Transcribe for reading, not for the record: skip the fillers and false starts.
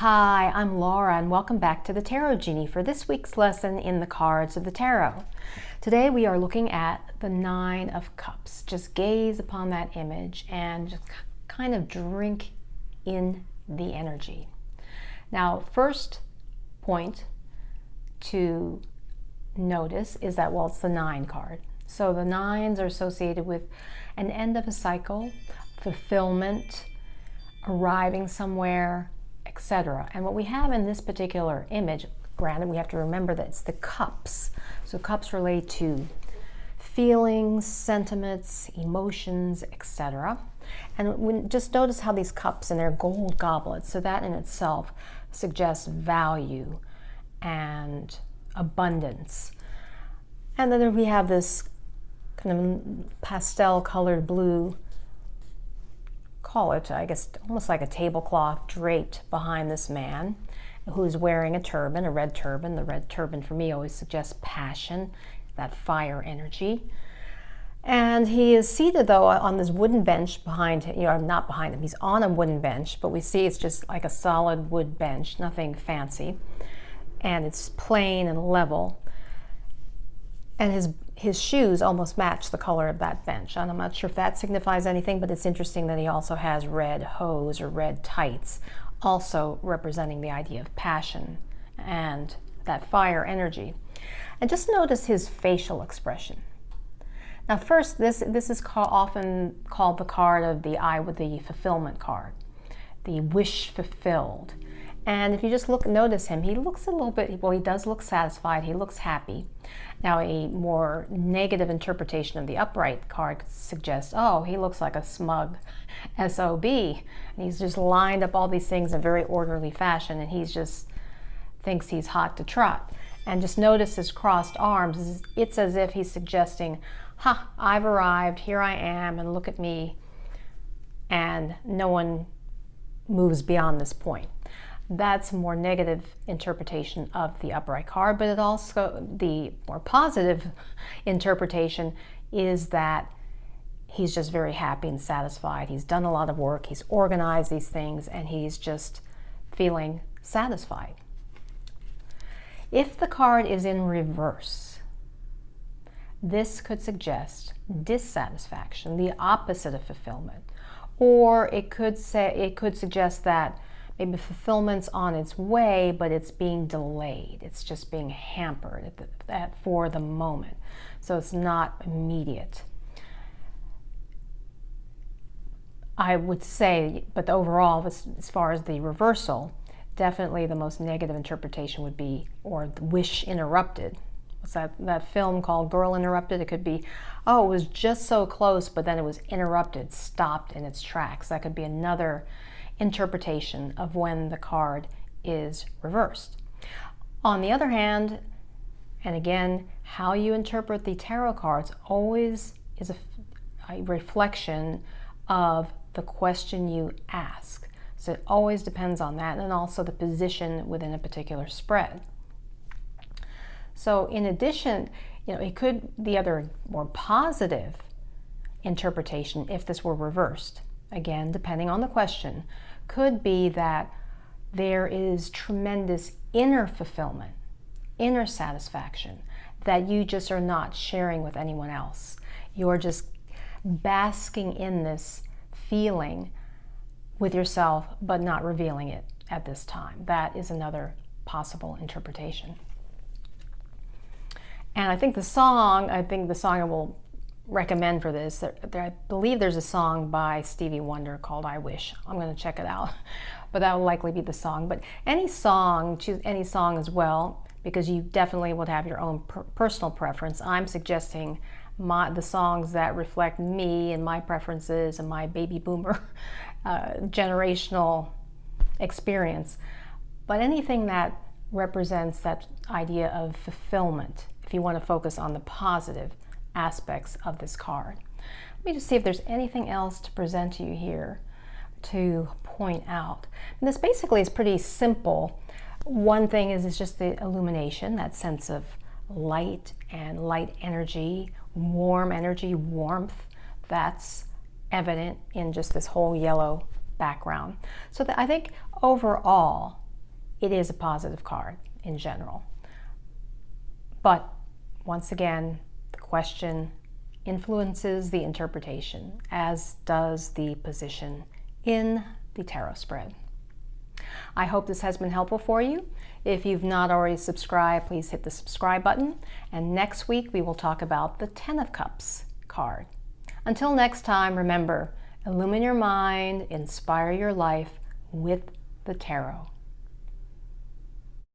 Hi, I'm Laura and welcome back to the Tarot Genie for this week's lesson in the cards of the Tarot. Today we are looking at the Nine of Cups. Just gaze upon that image and just kind of drink in the energy. Now, first point to notice is that, well, it's the 9 card. So the 9s are associated with an end of a cycle, fulfillment, arriving somewhere, etc. And what we have in this particular image, granted we have to remember that it's the cups. So cups relate to feelings, sentiments, emotions, etc. And just notice how these cups and their gold goblets, so that in itself suggests value and abundance. And then we have this kind of pastel colored blue, call it, I guess, almost like a tablecloth draped behind this man who's wearing a turban, a red turban. The red turban for me always suggests passion, that fire energy. And he is seated, though, on this wooden bench behind him, not behind him, he's on a wooden bench, but we see it's just like a solid wood bench, nothing fancy. And it's plain and level. And his shoes almost match the color of that bench. And I'm not sure if that signifies anything, but it's interesting that he also has red hose or red tights, also representing the idea of passion and that fire energy. And just notice his facial expression. Now first, this is often called the card of the eye with the fulfillment card, the wish fulfilled. And if you just notice him, he looks a little bit, well, he does look satisfied, he looks happy. Now, a more negative interpretation of the upright card suggests, oh, he looks like a smug SOB. And he's just lined up all these things in very orderly fashion, and he's just thinks he's hot to trot. And just notice his crossed arms. It's as if he's suggesting, I've arrived, here I am, and look at me. And no one moves beyond this point. That's a more negative interpretation of the upright card, but it also, the more positive interpretation is that he's just very happy and satisfied. He's done a lot of work, he's organized these things, and he's just feeling satisfied. If the card is in reverse, this could suggest dissatisfaction, the opposite of fulfillment. Or it could suggest that maybe fulfillment's on its way, but it's being delayed. It's just being hampered for the moment. So it's not immediate. I would say, but overall, as far as the reversal, definitely the most negative interpretation would be, or the wish interrupted. What's that film called Girl Interrupted? It could be, oh, it was just so close, but then it was interrupted, stopped in its tracks. That could be another interpretation of when the card is reversed. On the other hand, and again, how you interpret the tarot cards always is a reflection of the question you ask. So it always depends on that, and also the position within a particular spread. So in addition, it could, the other more positive interpretation, if this were reversed, again, depending on the question, could be that there is tremendous inner fulfillment, inner satisfaction that you just are not sharing with anyone else. You're just basking in this feeling with yourself, but not revealing it at this time. That is another possible interpretation. And I think the song I will recommend for this, I believe there's a song by Stevie Wonder called I Wish. I'm going to check it out, but that will likely be the song. But any song, choose any song as well, because you definitely would have your own personal preference. I'm suggesting the songs that reflect me and my preferences and my baby boomer generational experience. But anything that represents that idea of fulfillment, if you want to focus on the positive aspects of this card. Let me just see if there's anything else to present to you here to point out. And this basically is pretty simple. One thing is just the illumination, that sense of light and light energy, warmth. That's evident in just this whole yellow background. So I think overall, it is a positive card in general. But once again, the question influences the interpretation, as does the position in the tarot spread. I hope this has been helpful for you. If you've not already subscribed, please hit the subscribe button. And next week we will talk about the Ten of Cups card. Until next time, remember, illumine your mind, inspire your life with the tarot.